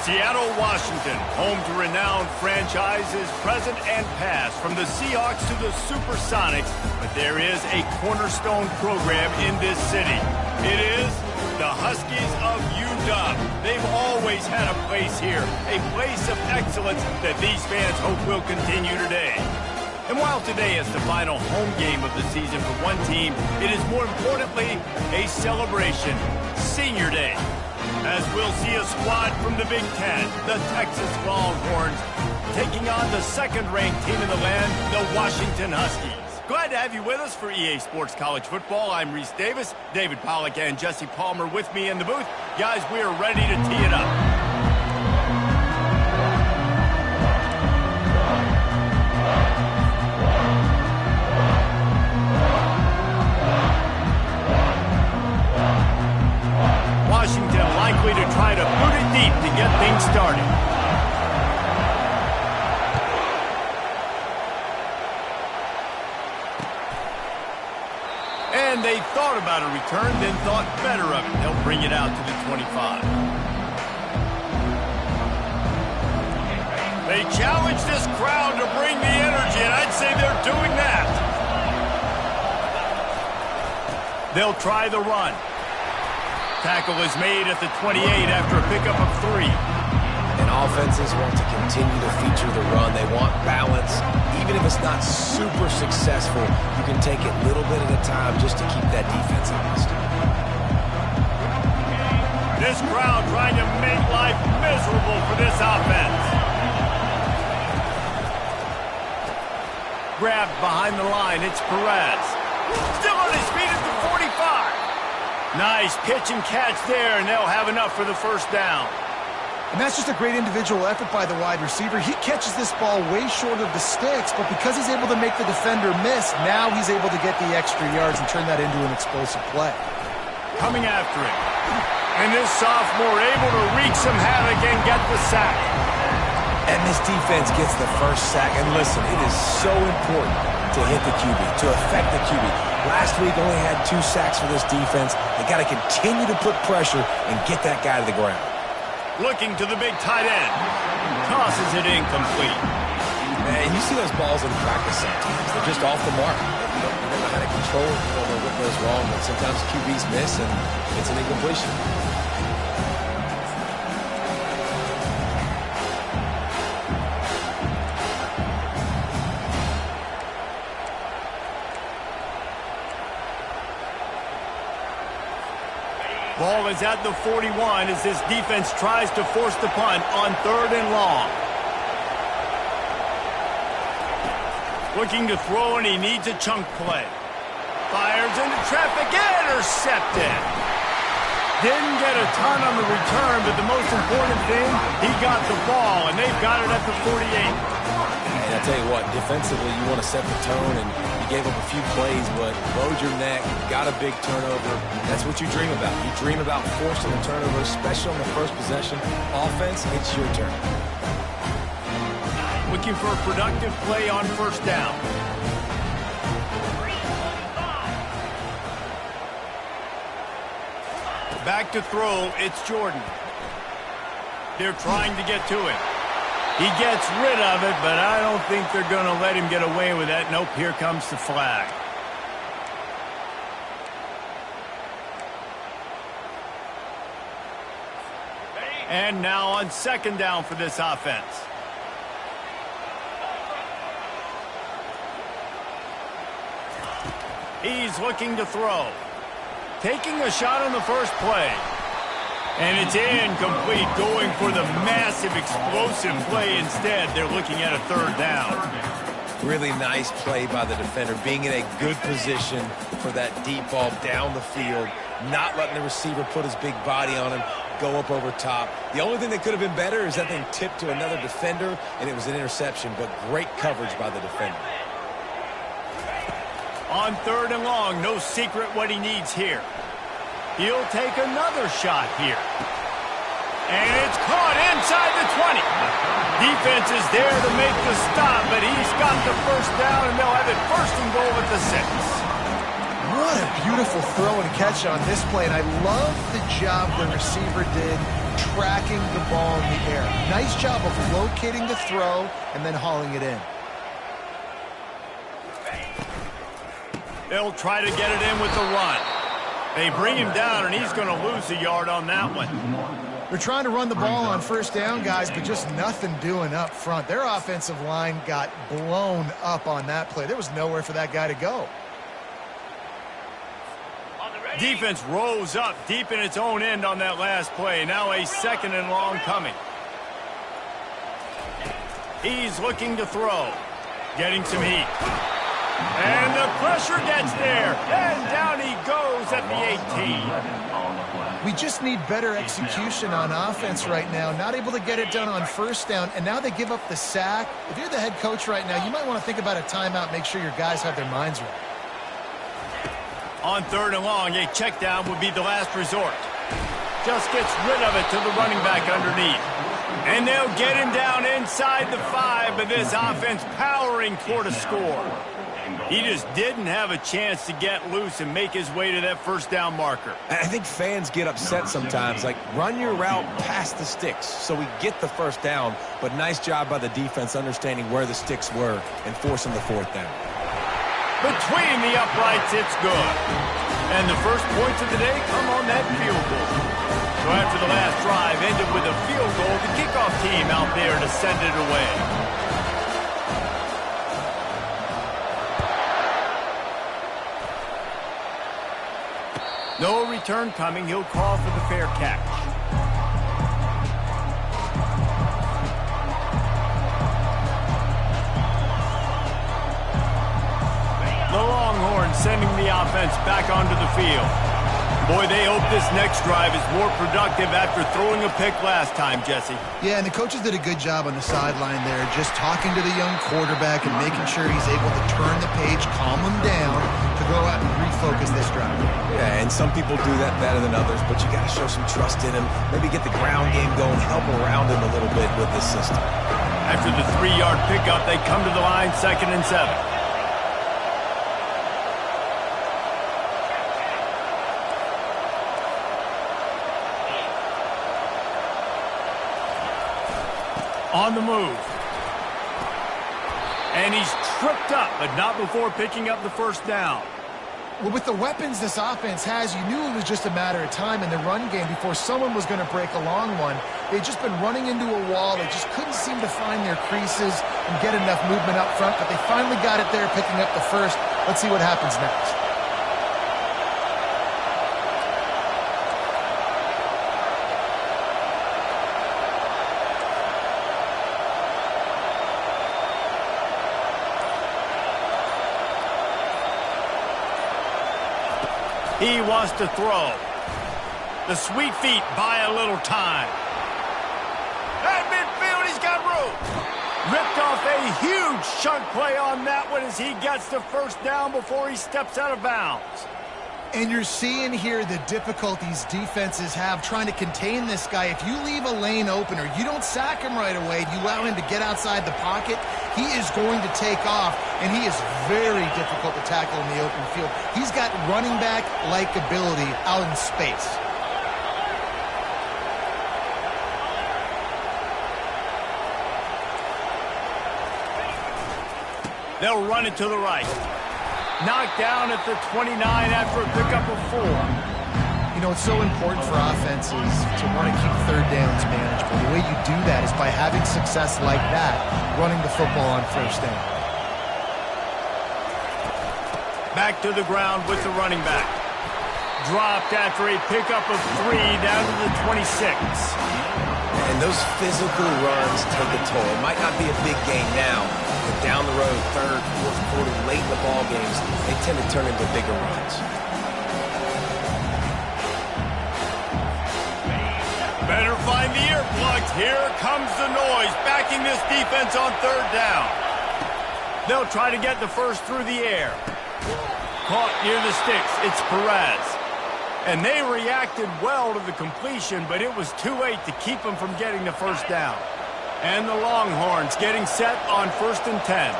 Seattle, Washington, home to renowned franchises present and past, from the Seahawks to the Supersonics, but there is a cornerstone program in this city. It is the Huskies of UW. They've always had a place here, a place of excellence that these fans hope will continue today. And while today is the final home game of the season for one team, it is more importantly a celebration, Senior Day, as we'll see a squad from the Big Ten, the Texas Longhorns, taking on the second-ranked team in the land, the Washington Huskies. Glad to have you with us for EA Sports College Football. I'm Reese Davis, David Pollack and Jesse Palmer with me in the booth. Guys, we are ready to tee it up. Washington likely to try to boot it deep to get things started. And they thought about a return, then thought better of it. They'll bring it out to the 25. They challenge this crowd to bring the energy, and I'd say they're doing that. They'll try the run. Tackle is made at the 28 after a pickup of 3. And offenses want to continue to feature the run. They want balance. Even if it's not super successful, you can take it little bit at a time just to keep that defense honest. This crowd trying to make life miserable for this offense. Grabbed behind the line, it's Perez. Still on his feet at the 45. Nice pitch and catch there, and they'll have enough for the first down. And that's just a great individual effort by the wide receiver. He catches this ball way short of the sticks, but because he's able to make the defender miss, now he's able to get the extra yards and turn that into an explosive play. Coming after it. And this sophomore able to wreak some havoc and get the sack. And this defense gets the first sack. And listen, it is so important to hit the QB, to affect the QB. Last week only had 2 sacks for this defense. They got to continue to put pressure and get that guy to the ground. Looking to the big tight end. Tosses it incomplete. Man, you see those balls in practice sometimes. They're just off the mark. You don't know how to control it. You don't know what goes wrong, but sometimes QBs miss and it's an incompletion. Ball is at the 41 as this defense tries to force the punt on 3rd and long. Looking to throw, and he needs a chunk play. Fires into traffic, intercepted. Didn't get a ton on the return, but the most important thing, he got the ball, and they've got it at the 48. And I tell you what, defensively, you want to set the tone, and you gave up a few plays, but rode your neck, got a big turnover. That's what you dream about. You dream about forcing a turnover, especially on the first possession. Offense, it's your turn. Looking for a productive play on first down. Back to throw, it's Jordan. They're trying to get to it. He gets rid of it, but I don't think they're going to let him get away with that. Nope, here comes the flag. And now on 2nd down for this offense. He's looking to throw. Taking a shot on the first play. And it's incomplete, going for the massive explosive play instead. They're looking at a 3rd down. Really nice play by the defender, being in a good position for that deep ball down the field, not letting the receiver put his big body on him, go up over top. The only thing that could have been better is that thing tipped to another defender, and it was an interception, but great coverage by the defender. On 3rd and long, no secret what he needs here. He'll take another shot here. And it's caught inside the 20. Defense is there to make the stop, but he's got the first down, and they'll have it 1st and goal at the 6. What a beautiful throw and catch on this play, and I love the job the receiver did tracking the ball in the air. Nice job of locating the throw and then hauling it in. They'll try to get it in with the run. They bring him down, and he's going to lose a yard on that one. They're trying to run the ball on first down, guys, but just nothing doing up front. Their offensive line got blown up on that play. There was nowhere for that guy to go. Defense rose up deep in its own end on that last play. Now a 2nd and long coming. He's looking to throw. Getting some heat. And the pressure gets there. And down he goes at the 18. We just need better execution on offense right now. Not able to get it done on first down, and now they give up the sack. If you're the head coach right now, you might want to think about a timeout, make sure your guys have their minds right. On 3rd and long, a check down would be the last resort. Just gets rid of it to the running back underneath. And they'll get him down inside the 5, but this offense powering for the score. He just didn't have a chance to get loose and make his way to that first down marker. I think fans get upset sometimes. Like, run your route past the sticks so we get the first down. But nice job by the defense understanding where the sticks were and forcing the 4th down. Between the uprights, it's good. And the first points of the day come on that field goal. So after the last drive ended with a field goal, the kickoff team out there to send it away. No return coming. He'll call for the fair catch. The Longhorns sending the offense back onto the field. Boy, they hope this next drive is more productive after throwing a pick last time, Jesse. Yeah, and the coaches did a good job on the sideline there, just talking to the young quarterback and making sure he's able to turn the page, calm him down, to go out and refocus this drive. Yeah, and some people do that better than others, but you got to show some trust in him. Maybe get the ground game going, help around him a little bit with this system. After the 3-yard pickup, they come to the line, 2nd and 7. On the move. And he's tripped up, but not before picking up the first down. Well, with the weapons this offense has, you knew it was just a matter of time in the run game before someone was going to break a long one. They'd just been running into a wall. They just couldn't seem to find their creases and get enough movement up front, but they finally got it there, picking up the first. Let's see what happens next. He wants to throw. The sweet feet buy a little time. At midfield, he's got room. Ripped off a huge chunk play on that one as he gets the first down before he steps out of bounds. And you're seeing here the difficulties defenses have trying to contain this guy. If you leave a lane open or you don't sack him right away, you allow him to get outside the pocket, he is going to take off, and he is very difficult to tackle in the open field. He's got running back-like ability out in space. They'll run it to the right. Knocked down at the 29 after a pickup of 4. You know, it's so important for offenses to want to keep third downs manageable. The way you do that is by having success like that, running the football on first down. Back to the ground with the running back. Dropped after a pickup of 3 down to the 26. And those physical runs take a toll. It might not be a big gain now, but down the road, 3rd, 4th quarter, late in the ball games, they tend to turn into bigger runs. Better find the earplugs. Here comes the noise, backing this defense on 3rd down. They'll try to get the first through the air. Caught near the sticks. It's Perez. And they reacted well to the completion, but it was too late to keep them from getting the first down. And the Longhorns getting set on 1st and 10.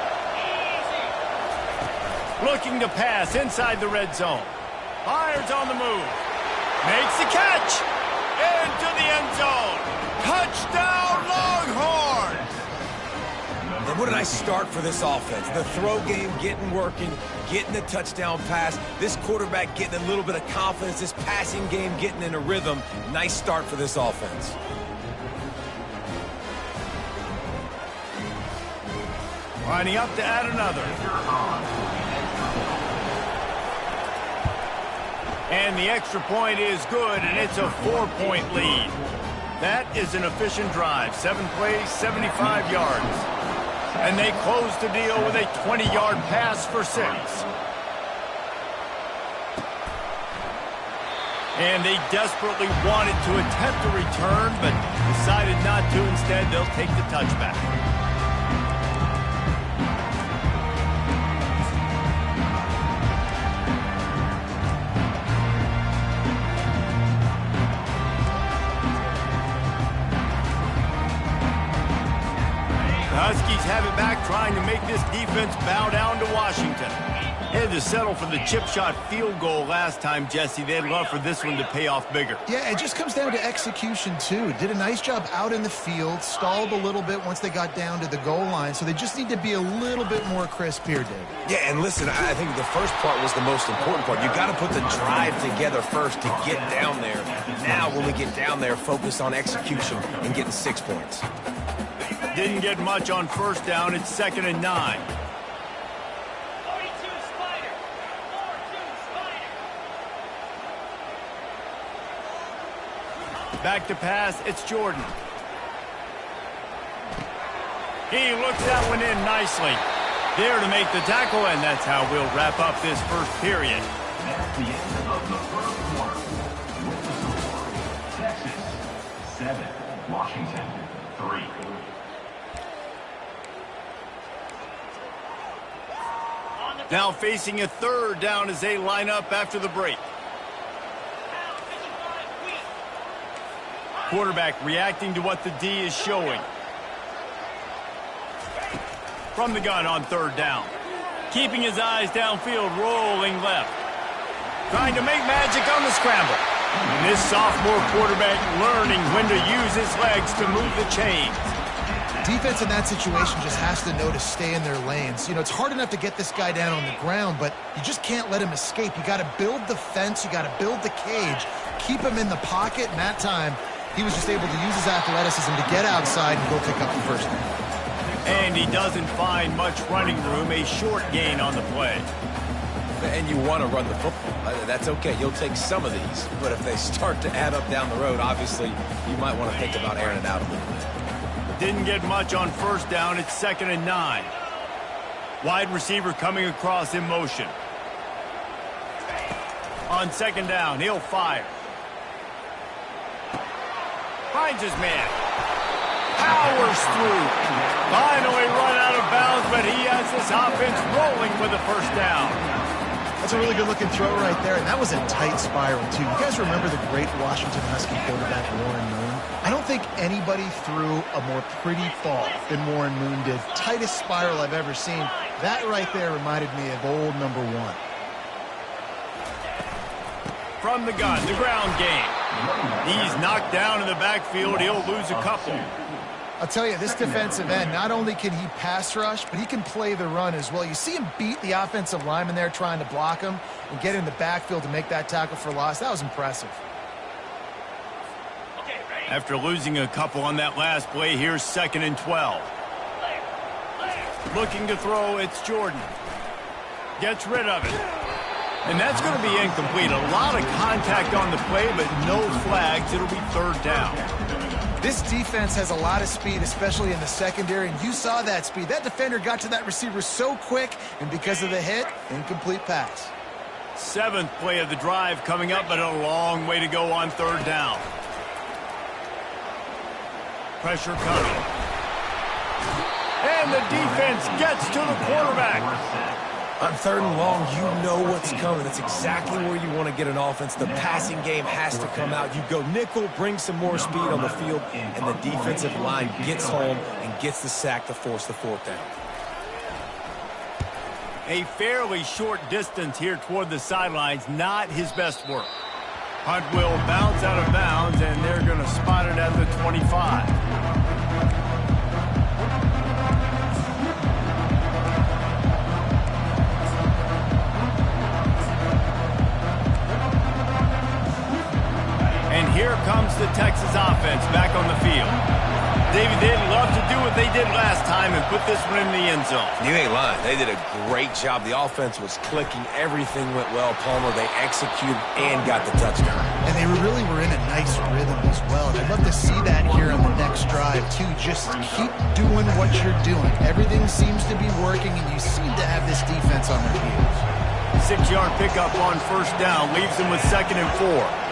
Looking to pass inside the red zone. Fires on the move. Makes the catch. into the end zone. Touchdown, Longhorns! And what did I start for this offense? The throw game getting working, getting the touchdown pass. This quarterback getting a little bit of confidence. This passing game getting in a rhythm. Nice start for this offense. Lining up to add another. And the extra point is good, and it's a 4-point lead. That is an efficient drive. 7 plays, 75 yards. And they close the deal with a 20-yard pass for 6. And they desperately wanted to attempt a return, but decided not to. Instead, they'll take the touchback. Huskies have it back, trying to make this defense bow down to Washington. They had to settle for the chip shot field goal last time, Jesse. They'd love for this one to pay off bigger. Yeah, it just comes down to execution, too. Did a nice job out in the field, stalled a little bit once they got down to the goal line, so they just need to be a little bit more crisp here, Dave. Yeah, and listen, I think the first part was the most important part. You got to put the drive together first to get down there. Now, when we get down there, focus on execution and getting 6 points. Didn't get much on first down. It's 2nd and 9. Back to pass. It's Jordan. He looks that one in nicely. There to make the tackle, and that's how we'll wrap up this first period. That's the end of the first quarter. With the score, Texas 7, Washington 3. Now facing a 3rd down as they line up after the break. Quarterback reacting to what the D is showing. From the gun on 3rd down. Keeping his eyes downfield, rolling left. Trying to make magic on the scramble. And this sophomore quarterback learning when to use his legs to move the chains. Defense in that situation just has to know to stay in their lanes. You know, it's hard enough to get this guy down on the ground, but you just can't let him escape. You got to build the fence. You got to build the cage. Keep him in the pocket. And that time, he was just able to use his athleticism to get outside and go pick up the first down. And he doesn't find much running room. A short gain on the play. And you want to run the football. That's okay. You'll take some of these. But if they start to add up down the road, obviously, you might want to think about airing it out a little bit. Didn't get much on first down. It's 2nd and 9. Wide receiver coming across in motion. On 2nd down, he'll fire. Finds his man. Powers through. Finally run out of bounds, but he has this offense rolling with a first down. That's a really good-looking throw right there, and that was a tight spiral, too. You guys remember the great Washington Husky quarterback Warren Moon? I don't think anybody threw a more pretty ball than Warren Moon did. Tightest spiral I've ever seen. That right there reminded me of old number 1. From the gun, the ground game. He's knocked down in the backfield. He'll lose a couple. I'll tell you, this defensive end, not only can he pass rush, but he can play the run as well. You see him beat the offensive lineman there trying to block him and get in the backfield to make that tackle for loss. That was impressive. After losing a couple on that last play, here's 2nd and 12. Looking to throw, it's Jordan. Gets rid of it. And that's going to be incomplete. A lot of contact on the play, but no flags. It'll be 3rd down. This defense has a lot of speed, especially in the secondary, and you saw that speed. That defender got to that receiver so quick, and because of the hit, incomplete pass. 7th play of the drive coming up, but a long way to go on 3rd down. Pressure coming. And the defense gets to the quarterback. On 3rd and long, you know what's coming. That's exactly where you want to get an offense. The passing game has to come out. You go nickel, bring some more speed on the field, and the defensive line gets home and gets the sack to force the 4th down. A fairly short distance here toward the sidelines. Not his best work. Punt will bounce out of bounds, and they're going to spot it at the 25. And here comes the Texas offense back on the field. David, they'd love to do what they did last time and put this one in the end zone. You ain't lying. They did a great job. The offense was clicking. Everything went well, Palmer. They executed and got the touchdown. And they really were in a nice rhythm as well. And I'd love to see that here on the next drive, too. Just keep doing what you're doing. Everything seems to be working, and you seem to have this defense on their heels. 6-yard pickup on first down leaves them with 2nd and 4.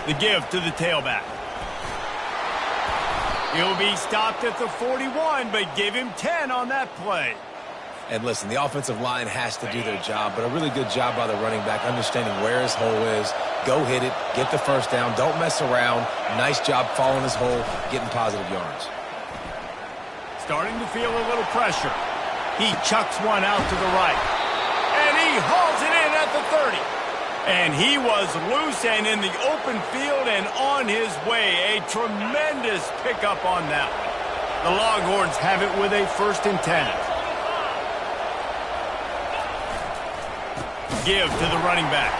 The give to the tailback. He'll be stopped at the 41, but give him 10 on that play. And listen, the offensive line has to do their job, but a really good job by the running back, understanding where his hole is. Go hit it, get the first down, don't mess around. Nice job following his hole, getting positive yards. Starting to feel a little pressure. He chucks one out to the right. And he hauls it in at the 30. And he was loose and in the open field and on his way. A tremendous pickup on that one. The Longhorns have it with a 1st and 10. Give to the running back.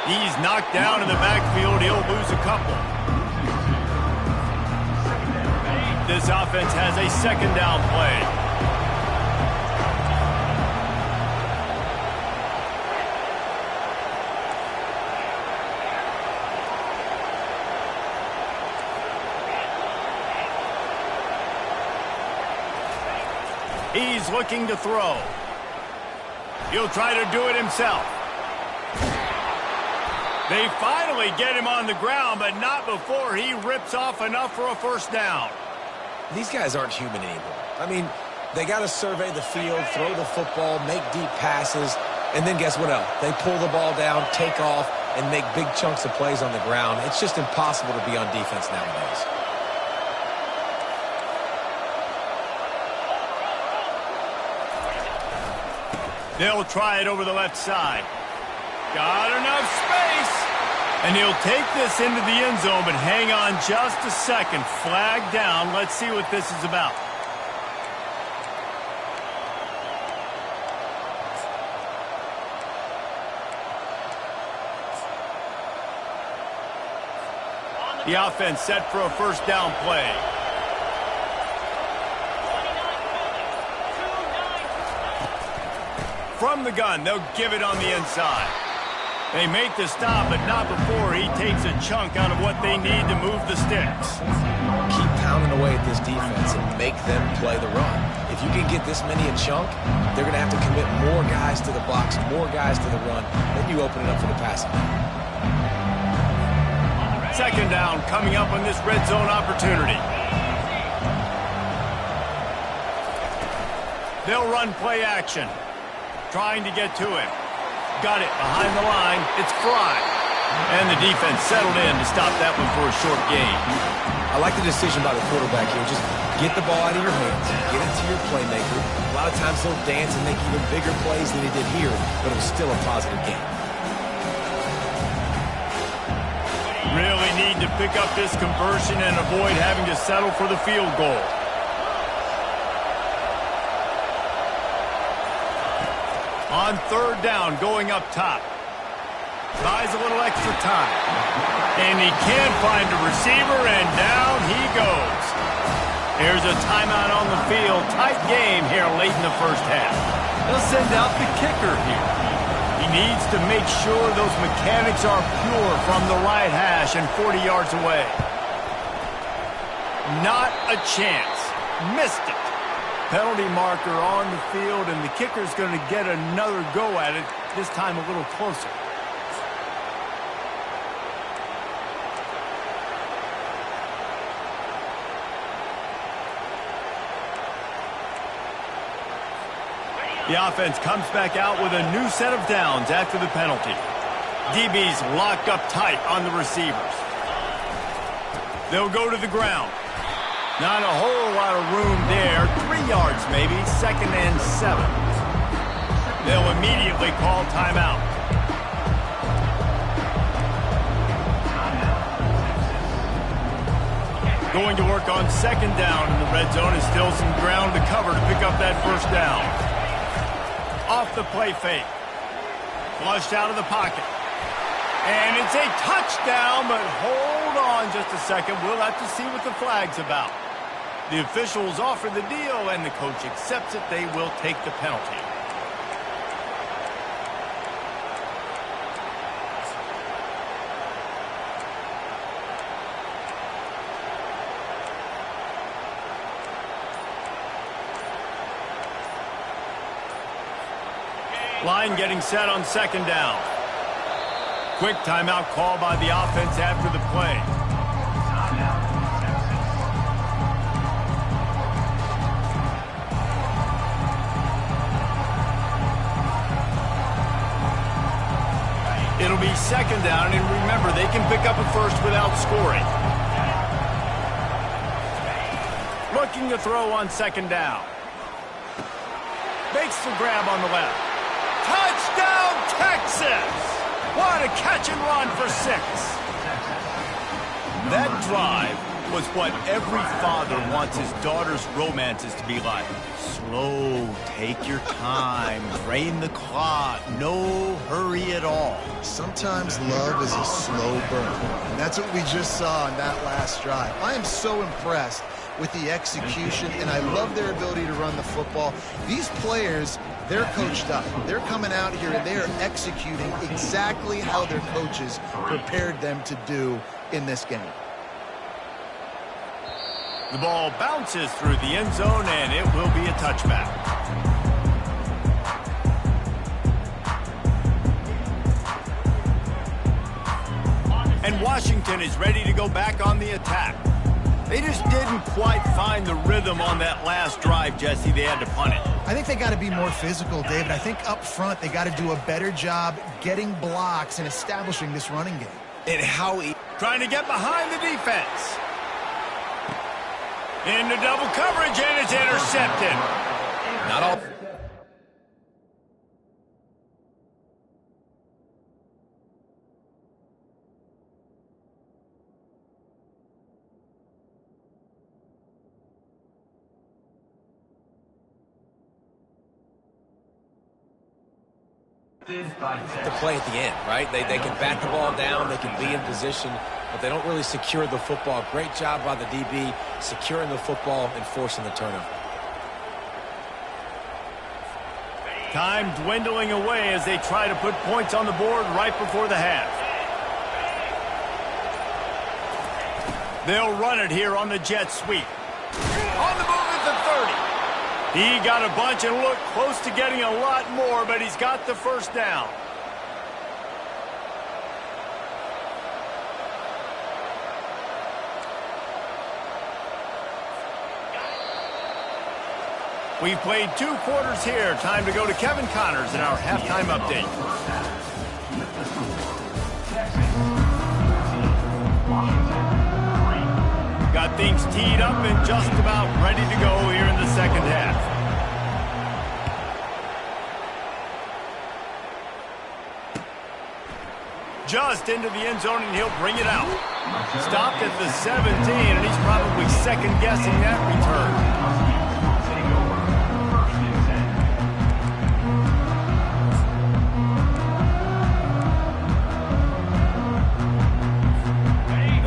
He's knocked down in the backfield. He'll lose a couple. This offense has a 2nd down play. He's looking to throw. He'll try to do it himself. They finally get him on the ground, but not before he rips off enough for a 1st down. These guys aren't human anymore. I mean, they got to survey the field, throw the football, make deep passes, and then guess what else? They pull the ball down, take off, and make big chunks of plays on the ground. It's just impossible to be on defense nowadays. They'll try it over the left side. Got enough space. And he'll take this into the end zone, but hang on just a second. Flag down. Let's see what this is about. The offense set for a 1st down play. From the gun, they'll give it on the inside. They make the stop, but not before he takes a chunk out of what they need to move the sticks. Keep pounding away at this defense and make them play the run. If you can get this many a chunk, they're going to have to commit more guys to the box, more guys to the run. Then you open it up for the passing. 2nd down coming up on this red zone opportunity. They'll run play action. Trying to get to him. Got it behind the line. It's Fry. And the defense settled in to stop that one for a short gain. I like the decision by the quarterback here. Just get the ball out of your hands. Get it to your playmaker. A lot of times he'll dance and make even bigger plays than he did here, but it was still a positive game. Really need to pick up this conversion and avoid having to settle for the field goal. On 3rd down, going up top. Buys a little extra time. And he can't find a receiver, and down he goes. Here's a timeout on the field. Tight game here late in the 1st half. They'll send out the kicker here. He needs to make sure those mechanics are pure from the right hash and 40 yards away. Not a chance. Missed it. Penalty marker on the field, and the kicker's going to get another go at it, this time a little closer. The offense comes back out with a new set of downs after the penalty. DB's locked up tight on the receivers. They'll go to the ground. Not a whole lot of room there. 3 yards maybe, 2nd and 7. They'll immediately call timeout. Going to work on 2nd down in the red zone is still some ground to cover to pick up that 1st down. Off the play fake. Flushed out of the pocket. And it's a touchdown, but hold on just a second. We'll have to see what the flag's about. The officials offer the deal, and the coach accepts it. They will take the penalty. Line getting set on 2nd down. Quick timeout call by the offense after the play. It'll be 2nd down, and remember, they can pick up a 1st without scoring. Looking to throw on 2nd down. Makes the grab on the left. Touchdown, Texas! What a catch and run for 6. That drive was what every father wants his daughter's romances to be like. Slow, take your time, drain the clock, no hurry at all. Sometimes love is a slow burn, and that's what we just saw on that last drive. I am so impressed with the execution, and I love their ability to run the football. These players, they're coached up. They're coming out here, and they are executing exactly how their coaches prepared them to do in this game. The ball bounces through the end zone, and it will be a touchback. And Washington is ready to go back on the attack. They just didn't quite find the rhythm on that last drive, Jesse. They had to punt it. I think they got to be more physical, David. I think up front they got to do a better job getting blocks and establishing this running game. And how he... Trying to get behind the defense. Into double coverage, and it's intercepted. Not all... the play at the end, right? They can bat the ball down, they can be in position, but they don't really secure the football. Great job by the DB securing the football and forcing the turnover. Time dwindling away as they try to put points on the board right before the half. They'll run it here on the jet sweep. On the move at the 30. He got a bunch and looked close to getting a lot more, but he's got the 1st down. We've played 2 quarters here. Time to go to Kevin Connors in our halftime update. Got things teed up and just about ready to go here in the 2nd half. Just into the end zone, and he'll bring it out. Stopped at the 17, and he's probably second-guessing that return.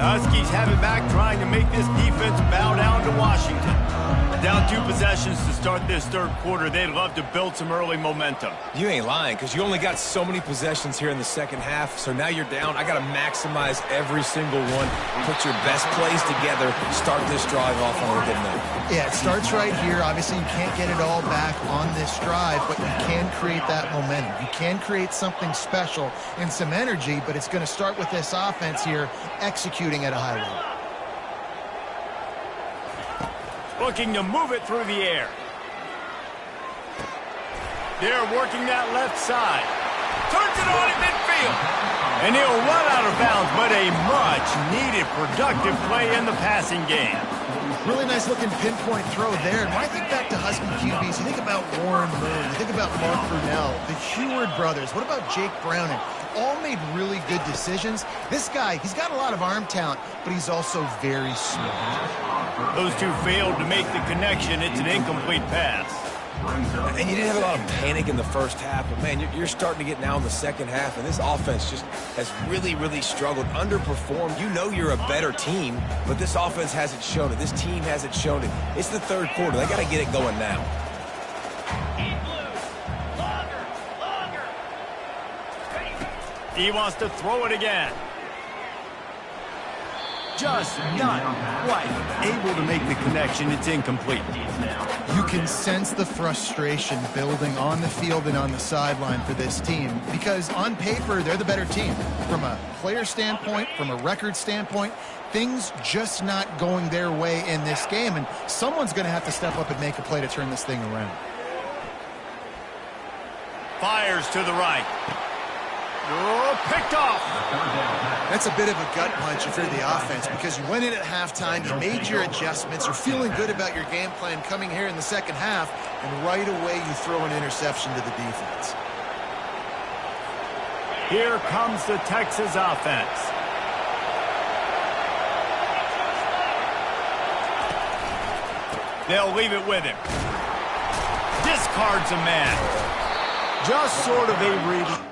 Huskies have it back, trying to make this defense bow down to Washington. Down 2 possessions to start this 3rd quarter. They'd love to build some early momentum. You ain't lying, because you only got so many possessions here in the 2nd half, so now you're down. I got to maximize every single one, put your best plays together, start this drive off on a good note. Yeah, it starts right here. Obviously, you can't get it all back on this drive, but you can create that momentum. You can create something special and some energy, but it's going to start with this offense here executing at a high level. Looking to move it through the air. They're working that left side. Turns it on at midfield. And he'll run out of bounds, but a much Much-needed productive play in the passing game. Really nice looking pinpoint throw there. And when I think back to Husky QBs, you think about Warren Moon, you think about Mark Brunell, the Heward brothers. What about Jake Browning? All made really good decisions. This guy, he's got a lot of arm talent, but he's also very smart. Those two failed to make the connection. It's an incomplete pass. And you didn't have a lot of panic in the first half, but, man, you're starting to get now in the second half, and this offense just has really, really struggled, underperformed. You know you're a better team, but this offense hasn't shown it. This team hasn't shown it. It's the third quarter. They got to get it going now. He wants to throw it again. Just not quite able to make the connection. It's incomplete. You can sense the frustration building on the field and on the sideline for this team because on paper, they're the better team. From a player standpoint, from a record standpoint, things just not going their way in this game, and someone's going to have to step up and make a play to turn this thing around. Fires to the right. Oh, picked off. That's a bit of a gut punch if you're the offense because you went in at halftime, you made your adjustments, you're feeling good about your game plan coming here in the second half, and right away you throw an interception to the defense. Here comes the Texas offense. They'll leave it with him. Discards a man. Just sort of a read.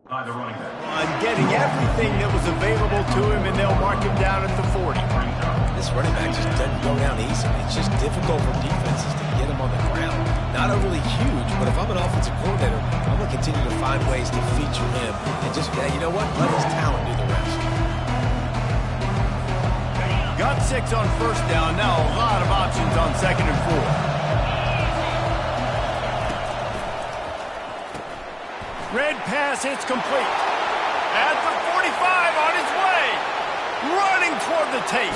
By the running back. On getting everything that was available to him, and they'll mark him down at the 40. This running back just doesn't go down easy. It's just difficult for defenses to get him on the ground. Not overly huge, but if I'm an offensive coordinator, I'm going to continue to find ways to feature him and just, yeah, you know what? Let his talent do the rest. Got 6 on first down. Now a lot of options on 2nd and 4. Red pass, it's complete. At the 45, on his way. Running toward the tape.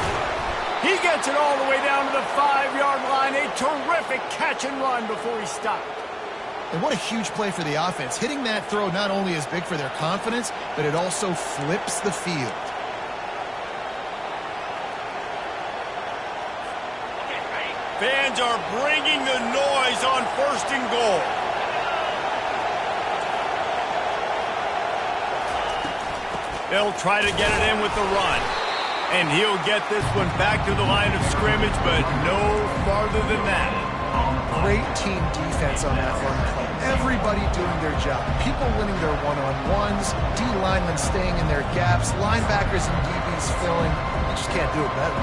He gets it all the way down to the 5-yard line. A terrific catch and run before he stopped. And what a huge play for the offense. Hitting that throw not only is big for their confidence, but it also flips the field. Fans are bringing the noise on 1st and goal. They'll try to get it in with the run. And he'll get this one back to the line of scrimmage, but no farther than that. Great team defense on that run play. Everybody doing their job. People winning their one-on-ones, D linemen staying in their gaps, linebackers and DBs filling. You just can't do it better.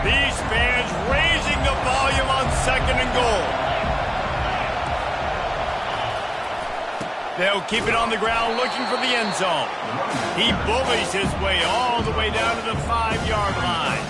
These fans raising the volume on 2nd and goal. They'll keep it on the ground looking for the end zone. He bullies his way all the way down to the 5-yard line.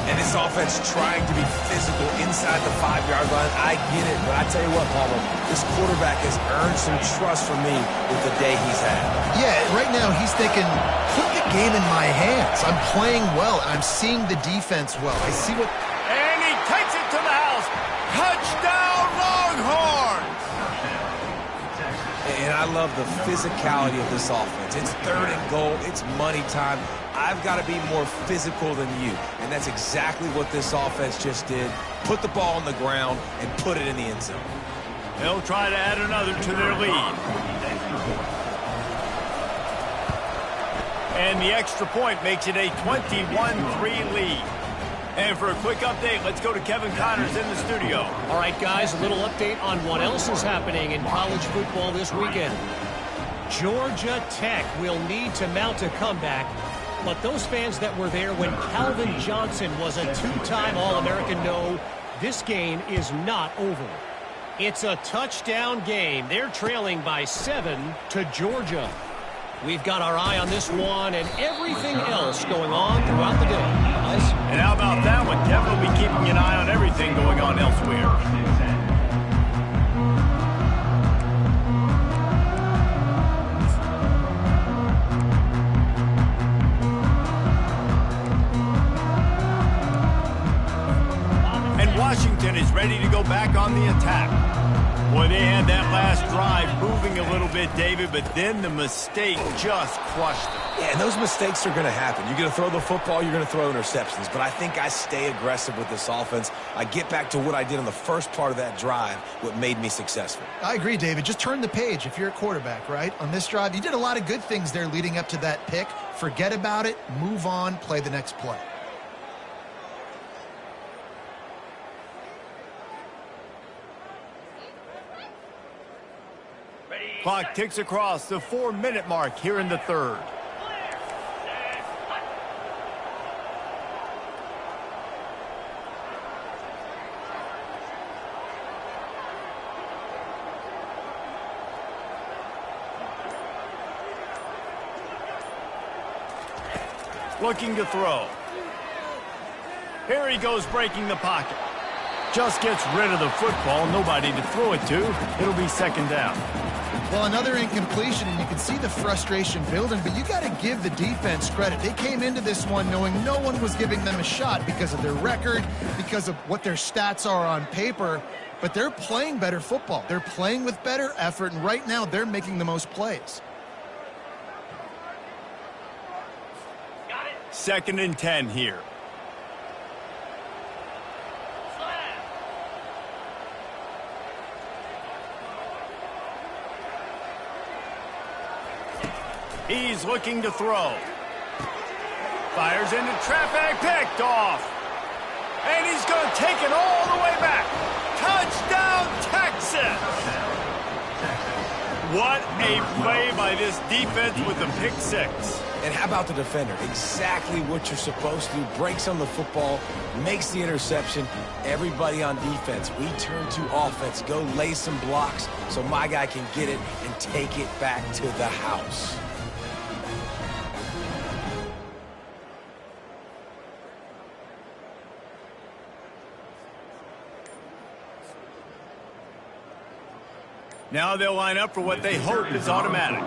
And this offense trying to be physical inside the 5-yard line. I get it, but I tell you what, Paulo, this quarterback has earned some trust from me with the day he's had. Yeah, right now he's thinking, put the game in my hands. I'm playing well. I'm seeing the defense well. I see what... And he takes it to the house. Touchdown, Longhorns! And I love the physicality of this offense. It's 3rd and goal. It's money time. I've got to be more physical than you. And that's exactly what this offense just did. Put the ball on the ground and put it in the end zone. They'll try to add another to their lead. And the extra point makes it a 21-3 lead. And for a quick update, let's go to Kevin Connors in the studio. All right, guys, a little update on what else is happening in college football this weekend. Georgia Tech will need to mount a comeback, but those fans that were there when Calvin Johnson was a 2-time All-American know this game is not over. It's a touchdown game. They're trailing by 7 to Georgia. We've got our eye on this one and everything else going on throughout the day. Guys? And how about that one? Kevin will be keeping an eye on everything going on elsewhere. back on the attack. Boy, they had that last drive moving a little bit, David, but then the mistake just crushed them. Yeah, and those mistakes are going to happen. You're going to throw the football, you're going to throw interceptions. But I think I stay aggressive with this offense. I get back to what I did on the first part of that drive, what made me successful. I agree, David. Just turn the page if you're a quarterback, right? On this drive, you did a lot of good things there leading up to that pick. Forget about it, move on, play the next play. Clock ticks across the 4-minute mark here in the third. Looking to throw. Here he goes, breaking the pocket. Just gets rid of the football, nobody to throw it to. It'll be second down. Well, another incompletion, and you can see the frustration building, but you got to give the defense credit. They came into this one knowing no one was giving them a shot because of their record, because of what their stats are on paper, but they're playing better football. They're playing with better effort, and right now they're making the most plays. Second and 10 here. He's looking to throw. Fires into traffic, picked off. And he's going to take it all the way back. Touchdown, Texas! What a play by this defense with the pick six. And how about the defender? Exactly what you're supposed to do. Breaks on the football, makes the interception. Everybody on defense, we turn to offense. Go lay some blocks so my guy can get it and take it back to the house. Now they'll line up for what they hope is automatic.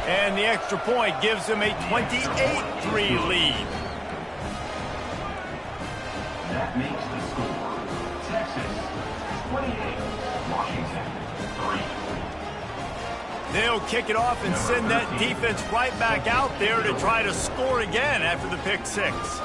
And the extra point gives them a 28-3 lead. That makes the score Texas 28, Washington 3. They'll kick it off and send that defense right back out there to try to score again after the pick six.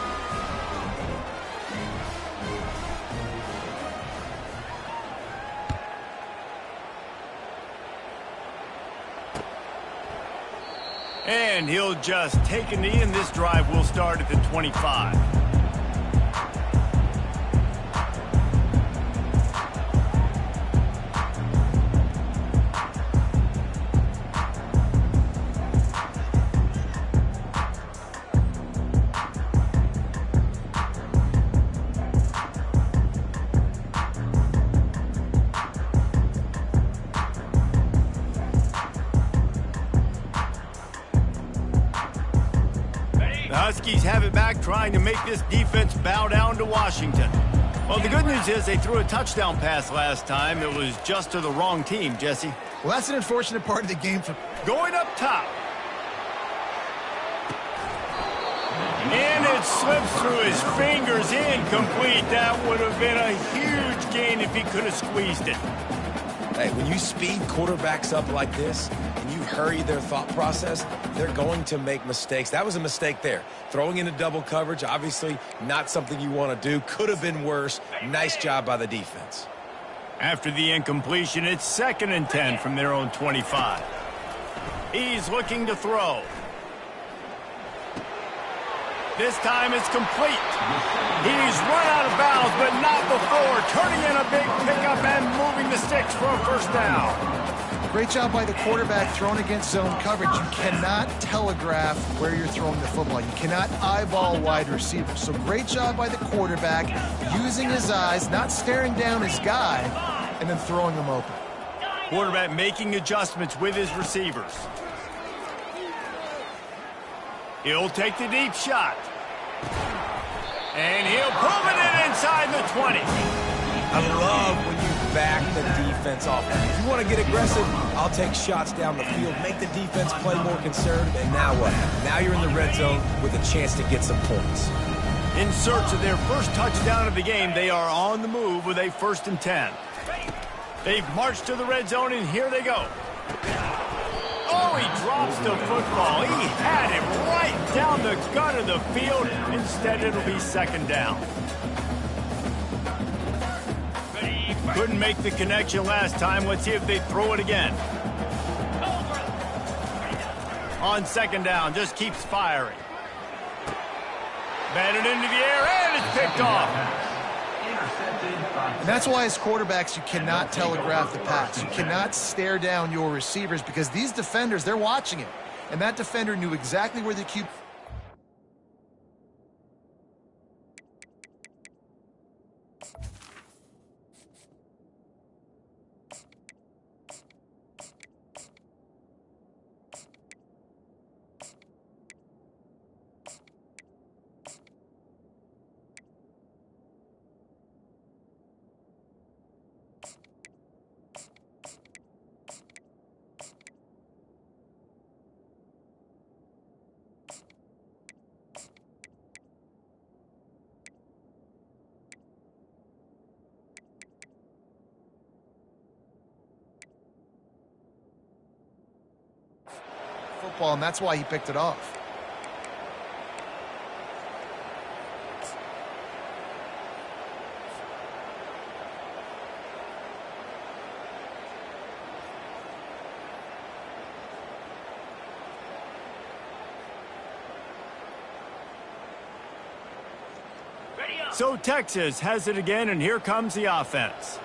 And he'll just take a knee, and this drive will start at the 25. Huskies have it back, trying to make this defense bow down to Washington. Well, the good news is they threw a touchdown pass last time. It was just to the wrong team, Jesse. Well, that's an unfortunate part of the game for going up top. And it slips through his fingers, incomplete. That would have been a huge gain if he could have squeezed it. Hey, when you speed quarterbacks up like this and you hurry their thought process, they're going to make mistakes. That was a mistake there. Throwing into double coverage, obviously not something you want to do. Could have been worse. Nice job by the defense. After the incompletion, it's second and 10 from their own 25. He's looking to throw. This time it's complete. He's run out of bounds, but not before. Turning in a big pickup and moving the sticks for a first down. Great job by the quarterback throwing against zone coverage. You cannot telegraph where you're throwing the football. You cannot eyeball wide receivers. So great job by the quarterback using his eyes, not staring down his guy, and then throwing him open. Quarterback making adjustments with his receivers. He'll take the deep shot. And he'll move it in inside the 20. I love when you back the defense off. If you want to get aggressive, I'll take shots down the field, make the defense play more conservative, and now what? Now you're in the red zone with a chance to get some points. In search of their first touchdown of the game, they are on the move with a 1st and 10. They've marched to the red zone, and here they go. Oh, he drops the football. He had him right down the gut of the field. Instead, it'll be 2nd down. Couldn't make the connection last time. Let's see if they throw it again. On 2nd down, just keeps firing. Batted into the air, and it's picked off. And that's why as quarterbacks, you cannot telegraph the pass. You cannot stare down your receivers because these defenders, they're watching it. And that defender knew exactly where the QB... football, and that's why he picked it off. So Texas has it again, and here comes the offense.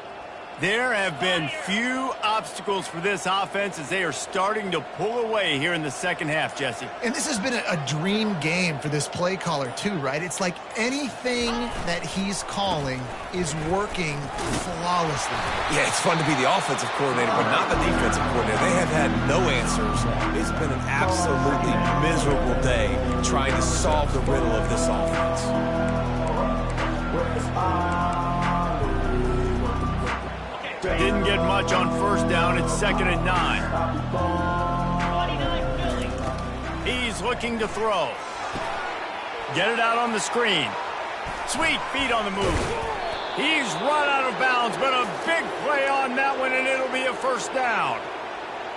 There have been few obstacles for this offense as they are starting to pull away here in the 2nd half, Jesse. And this has been a dream game for this play caller too, right? It's like anything that he's calling is working flawlessly. Yeah, it's fun to be the offensive coordinator, but not the defensive coordinator. They have had no answers. It's been an absolutely miserable day trying to solve the riddle of this offense. Didn't get much on 1st down. It's 2nd and 9. He's looking to throw. Get it out on the screen. Sweet feet on the move. He's run out of bounds, but a big play on that one, and it'll be a 1st down.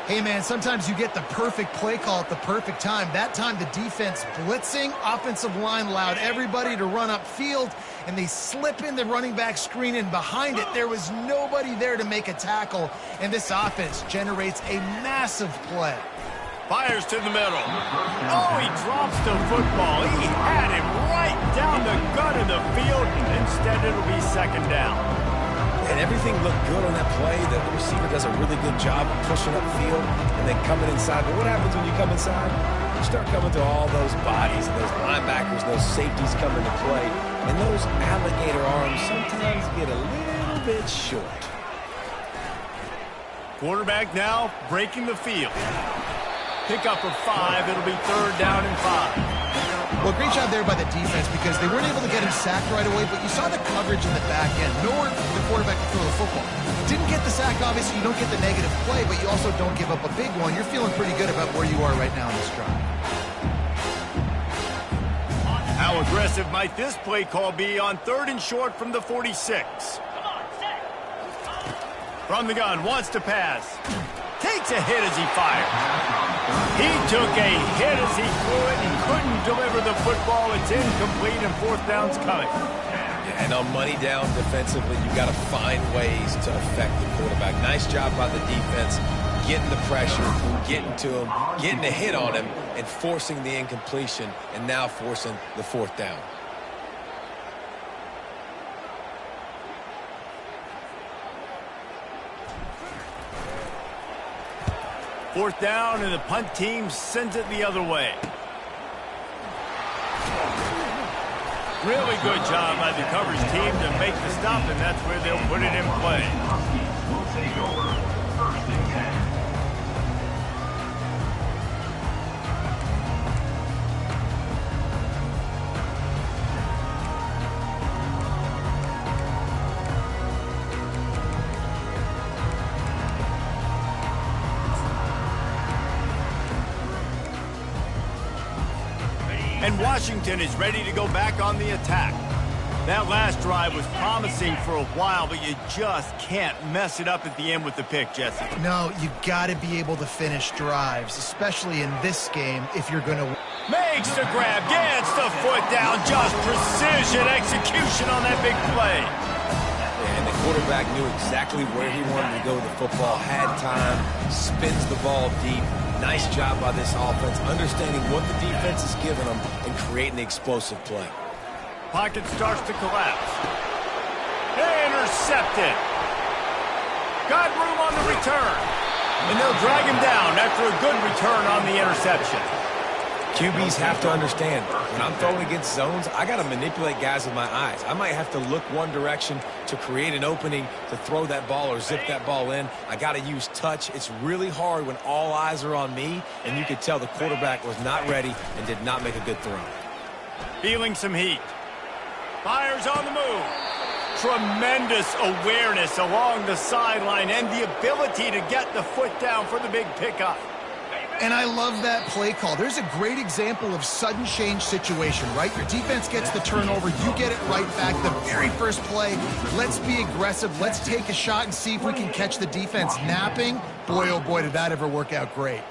Hey, man, sometimes you get the perfect play call at the perfect time. That time the defense blitzing, offensive line allowed everybody to run upfield, and they slip in the running back screen, and behind it there was nobody there to make a tackle, and this offense generates a massive play. Fires to the middle. Oh, he drops the football. He had him right down the gut of the field. Instead, it'll be 2nd down. And everything looked good on that play. The receiver does a really good job of pushing upfield and then coming inside. But what happens when you come inside? You start coming to all those bodies and those linebackers, those safeties come into play. And those alligator arms sometimes get a little bit short. Quarterback now breaking the field. Pickup of 5. It'll be 3rd down and 5. Well, great job there by the defense because they weren't able to get him sacked right away, but you saw the coverage in the back end. Nowhere for the quarterback to throw the football. Didn't get the sack, obviously. You don't get the negative play, but you also don't give up a big one. You're feeling pretty good about where you are right now in this drive. How aggressive might this play call be on 3rd and short from the 46? From the gun, wants to pass. Takes a hit as he fires. He took a hit as he threw it and couldn't deliver the football. It's incomplete, and 4th down's coming. Yeah, and on money down defensively, you got to find ways to affect the quarterback. Nice job by the defense, getting the pressure, getting to him, getting a hit on him, and forcing the incompletion, and now forcing the 4th down. Fourth down, and the punt team sends it the other way. Really good job by the coverage team to make the stop, and that's where they'll put it in play. Will take over 1st and 10. And Washington is ready to go back on the attack. That last drive was promising for a while, but you just can't mess it up at the end with the pick, Jesse. No, you got to be able to finish drives, especially in this game if you're going to... Makes the grab, gets the foot down, just precision execution on that big play. And the quarterback knew exactly where he wanted to go with the football, had time, spins the ball deep. Nice job by this offense, understanding what the defense is giving them and creating the explosive play. Pocket starts to collapse. Intercepted. Got room on the return. And they'll drag him down after a good return on the interception. QBs have to understand, when I'm throwing against zones, I got to manipulate guys with my eyes. I might have to look one direction to create an opening to throw that ball or zip that ball in. I got to use touch. It's really hard when all eyes are on me, and you could tell the quarterback was not ready and did not make a good throw. Feeling some heat. Fires on the move. Tremendous awareness along the sideline and the ability to get the foot down for the big pickup. And I love that play call. There's a great example of sudden change situation, right? Your defense gets the turnover. You get it right back. The very first play, let's be aggressive. Let's take a shot and see if we can catch the defense napping. Boy, oh boy, did that ever work out great.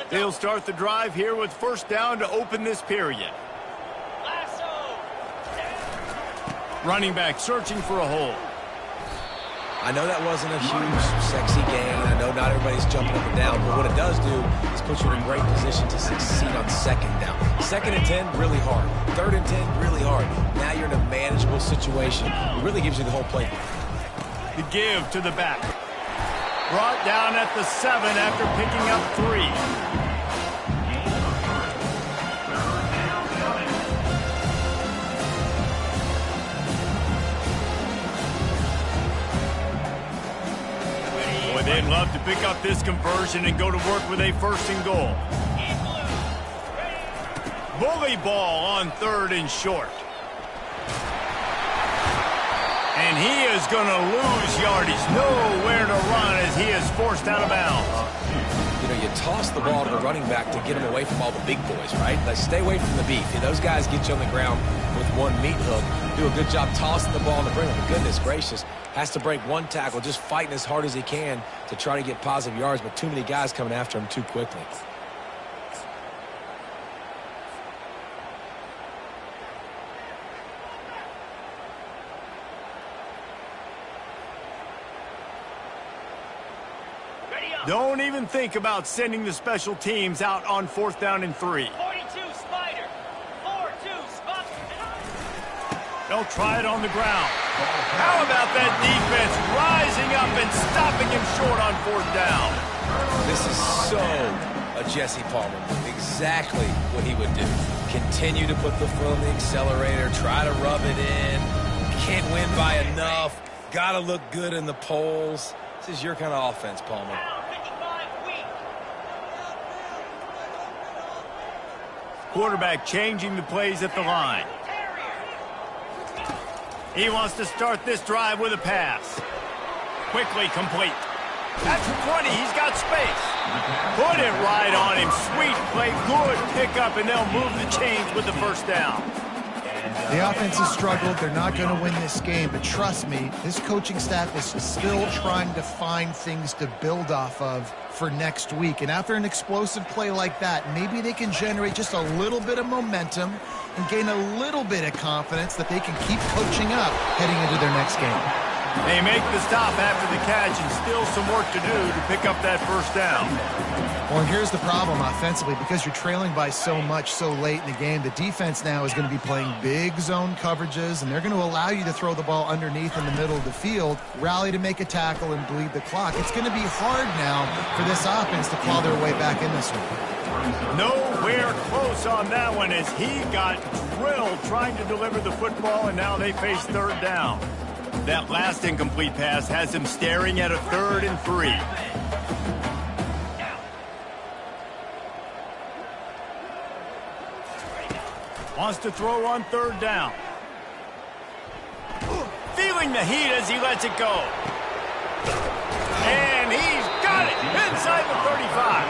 They'll start the drive here with first down to open this period. Running back searching for a hole. I know that wasn't a huge, sexy game. I know not everybody's jumping up and down, but what it does do is put you in a great position to succeed on second down. 2nd and 10, really hard. 3rd and 10, really hard. Now you're in a manageable situation. It really gives you the whole play. The give to the back. Brought down at the 7 after picking up 3. They'd love to pick up this conversion and go to work with a 1st and goal. Bully ball on 3rd and short. And he is going to lose yardage. Nowhere to run as he is forced out of bounds. You know, you toss the ball to the running back to get him away from all the big boys, right? Like, stay away from the beef. And those guys get you on the ground with one meat hook. Do a good job tossing the ball to bring him. Goodness gracious. Has to break one tackle, just fighting as hard as he can to try to get positive yards, but too many guys coming after him too quickly. Don't even think about sending the special teams out on 4th down and 3. 42 Spider. 4-2 spot. They'll try it on the ground. How about that defense rising up and stopping him short on 4th down? This is so a Jesse Palmer move. Exactly what he would do. Continue to put the foot on the accelerator, try to rub it in. Can't win by enough. Got to look good in the polls. This is your kind of offense, Palmer. Quarterback changing the plays at the line. He wants to start this drive with a pass. Quickly complete. At the 20, he's got space. Put it right on him. Sweet play, good pickup, and they'll move the chains with the 1st down. The offense has struggled. They're not going to win this game, but trust me, this coaching staff is still trying to find things to build off of for next week. And after an explosive play like that, maybe they can generate just a little bit of momentum and gain a little bit of confidence that they can keep coaching up heading into their next game. They make the stop after the catch and still some work to do to pick up that 1st down. Well, and here's the problem offensively. Because you're trailing by so much so late in the game, the defense now is going to be playing big zone coverages, and they're going to allow you to throw the ball underneath in the middle of the field, rally to make a tackle, and bleed the clock. It's going to be hard now for this offense to claw their way back in this one. Nowhere close on that one as he got drilled trying to deliver the football, and now they face 3rd down. That last incomplete pass has him staring at a 3rd and 3. Wants to throw on 3rd down. Feeling the heat as he lets it go. And he's got it inside the 35.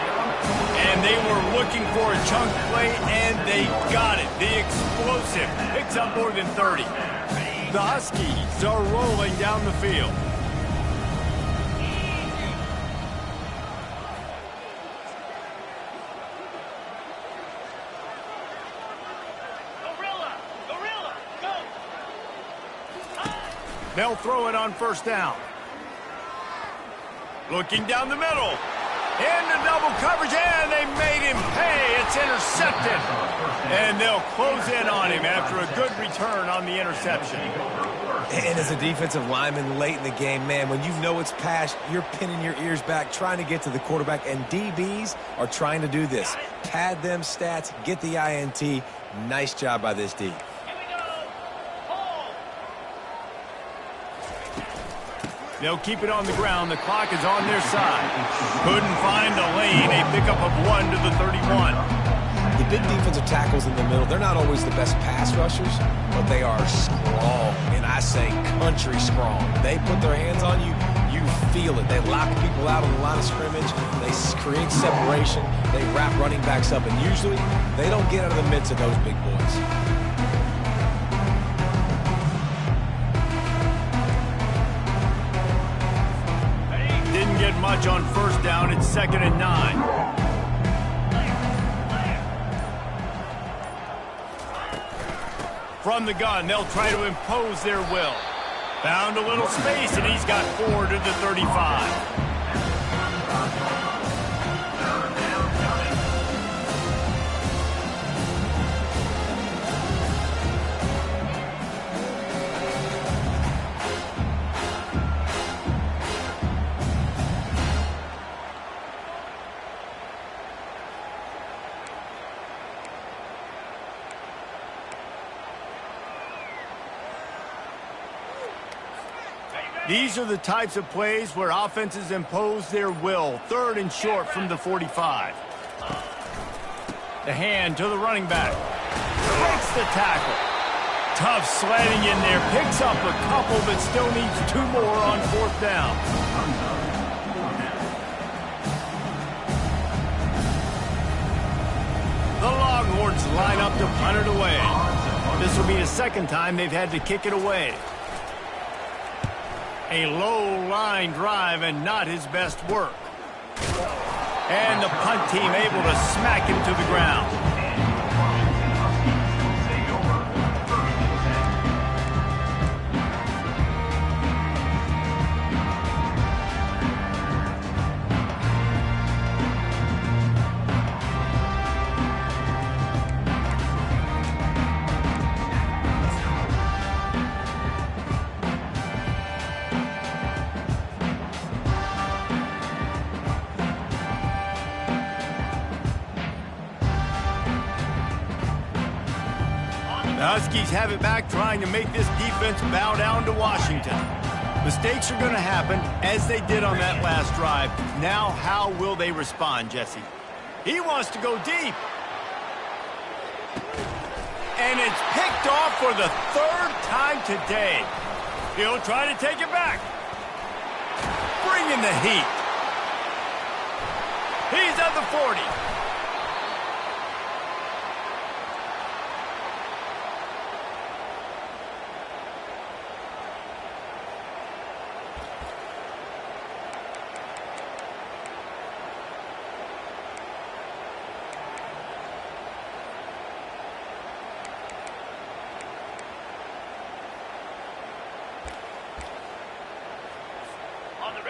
And they were looking for a chunk play, and they They got it. The explosive picks up more than 30. The Huskies are rolling down the field. They'll throw it on first down. Looking down the middle. Into double coverage, and they made him pay. It's intercepted. And they'll close in on him after a good return on the interception. And as a defensive lineman late in the game, man, when you know it's passed, you're pinning your ears back, trying to get to the quarterback, and DBs are trying to do this. Pad them stats, get the INT. Nice job by this D. They'll keep it on the ground. The clock is on their side. Couldn't find a lane. A pickup of 1 to the 31. The big defensive tackles in the middle, they're not always the best pass rushers, but they are strong, and I say country strong. They put their hands on you, you feel it. They lock people out on the line of scrimmage. They create separation. They wrap running backs up, and usually they don't get out of the midst of those big boys. Get much on first down. It's 2nd and 9. From the gun, they'll try to impose their will. Found a little space, and he's got 4 to the 35. These are the types of plays where offenses impose their will. 3rd and short from the 45. The hand to the running back. Breaks the tackle. Tough sledding in there. Picks up a couple, but still needs 2 more on 4th down. The Longhorns line up to punt it away. This will be the 2nd time they've had to kick it away. A low line drive and not his best work. And the punt team able to smack him to the ground. The Huskies have it back, trying to make this defense bow down to Washington. Mistakes are going to happen, as they did on that last drive. Now, how will they respond, Jesse? He wants to go deep. And it's picked off for the 3rd time today. He'll try to take it back. Bringing the heat. He's at the 40.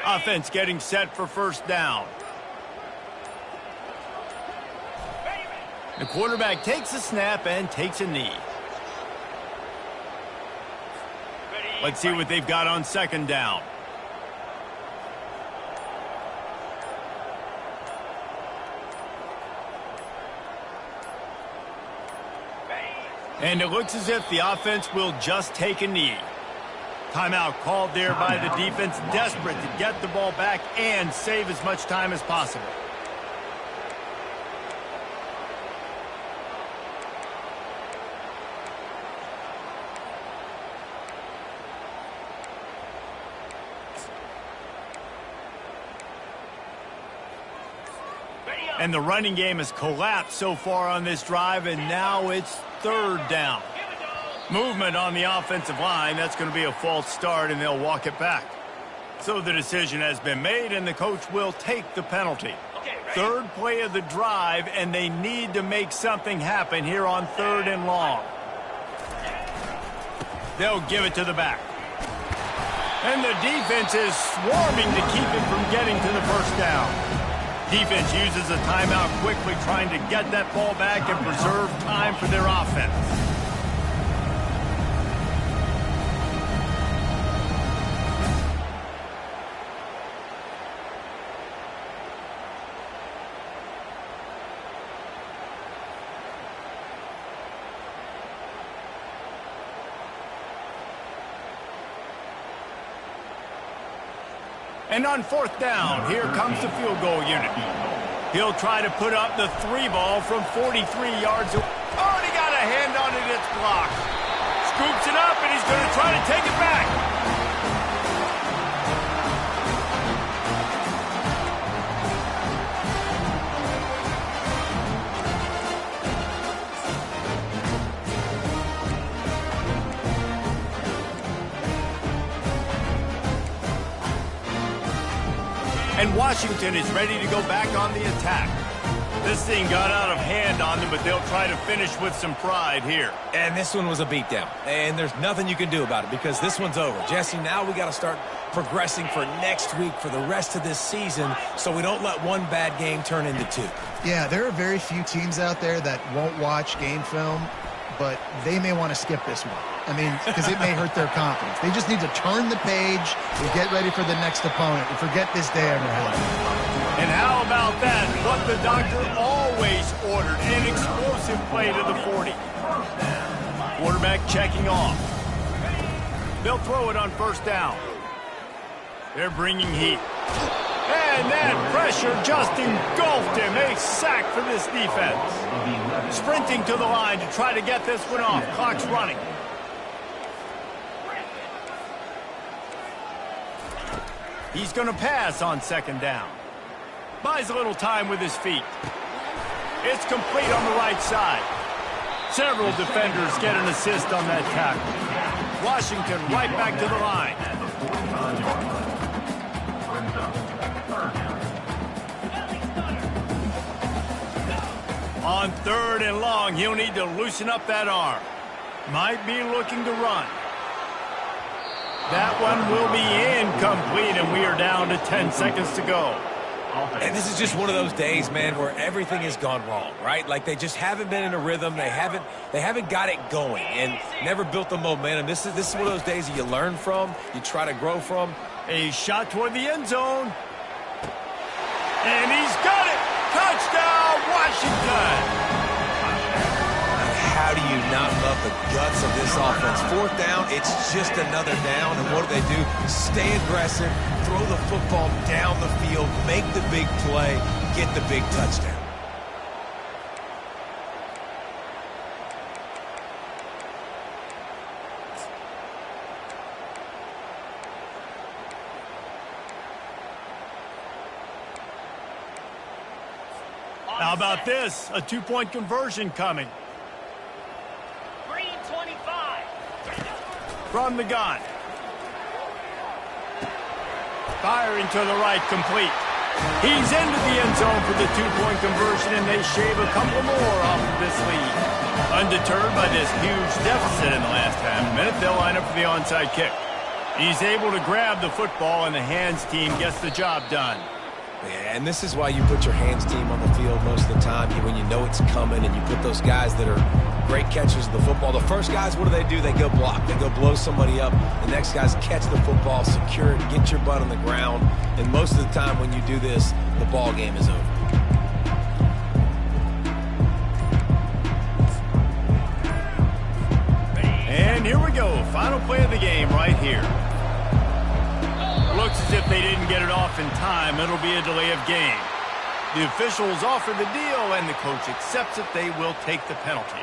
Offense getting set for first down. The quarterback takes a snap and takes a knee. Let's see what they've got on 2nd down. And it looks as if the offense will just take a knee. Timeout called there by the defense, desperate to get the ball back and save as much time as possible. And the running game has collapsed so far on this drive, and now it's third down. Movement on the offensive line. That's going to be a false start, and they'll walk it back. So the decision has been made, and the coach will take the penalty. Third play of the drive, and they need to make something happen here on 3rd and long. They'll give it to the back. And the defense is swarming to keep it from getting to the first down. Defense uses a timeout quickly, trying to get that ball back and preserve time for their offense. And on 4th down, here comes the field goal unit. He'll try to put up the 3 ball from 43 yards. Already got a hand on it, it's blocked. Scoops it up, and he's going to try to take it back. And Washington is ready to go back on the attack. This thing got out of hand on them, but they'll try to finish with some pride here. And this one was a beatdown. And there's nothing you can do about it because this one's over. Jesse, now we got to start progressing for next week for the rest of this season so we don't let one bad game turn into 2. Yeah, there are very few teams out there that won't watch game film, but they may want to skip this one. I mean, because it may hurt their confidence. They just need to turn the page and get ready for the next opponent and forget this day ever happened. And how about that? What the doctor always ordered, an explosive play to the 40. Quarterback checking off. They'll throw it on 1st down. They're bringing heat. And that pressure just engulfed him. A sack for this defense. Sprinting to the line to try to get this one off. Clock's running. He's going to pass on 2nd down. Buys a little time with his feet. It's complete on the right side. Several defenders get an assist on that tackle. Washington right back to the line. On 3rd and long, he'll need to loosen up that arm. Might be looking to run. That one will be incomplete, and we are down to 10 seconds to go. And this is just one of those days, man, where everything has gone wrong, right? Like they just haven't been in a rhythm. They haven't got it going and never built the momentum. This is one of those days that you learn from, you try to grow from. A shot toward the end zone. And he's got it! Touchdown, Washington! How do you not love the guts of this offense? 4th down, it's just another down, and what do? Stay aggressive, throw the football down the field, make the big play, get the big touchdown. How about this? A 2-point conversion coming. Green 25. From the gun. Firing to the right, complete. He's into the end zone for the 2-point conversion, and they shave a couple more off of this lead. Undeterred by this huge deficit in the last half minute, they'll line up for the onside kick. He's able to grab the football, and the hands team gets the job done. Yeah, and this is why you put your hands team on the field most of the time when you know it's coming, and you put those guys that are great catchers of the football. The first guys, what do? They go block. They go blow somebody up. The next guys catch the football, secure it, get your butt on the ground. And most of the time when you do this, the ball game is over. And here we go. Final play of the game right here. Looks as if they didn't get it off in time. It'll be a delay of game. The officials offer the deal, and the coach accepts it. They will take the penalty.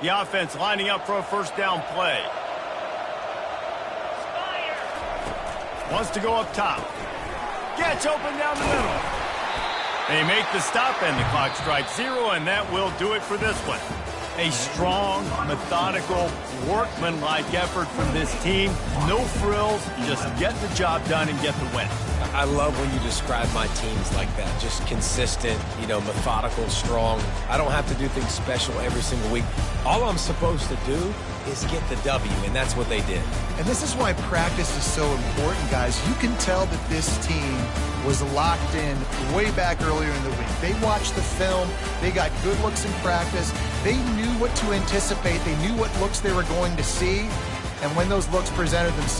The offense lining up for a first down play. Wants to go up top. Gets open down the middle. They make the stop, and the clock strikes 0, and that will do it for this one. A strong, methodical, workmanlike effort from this team. No frills, just get the job done and get the win. I love when you describe my teams like that. Just consistent, methodical, strong. I don't have to do things special every single week. All I'm supposed to do is get the W, and that's what they did. And this is why practice is so important, guys. You can tell that this team was locked in way back earlier in the week. They watched the film. They got good looks in practice. They knew what to anticipate. They knew what looks they were going to see. And when those looks presented themselves,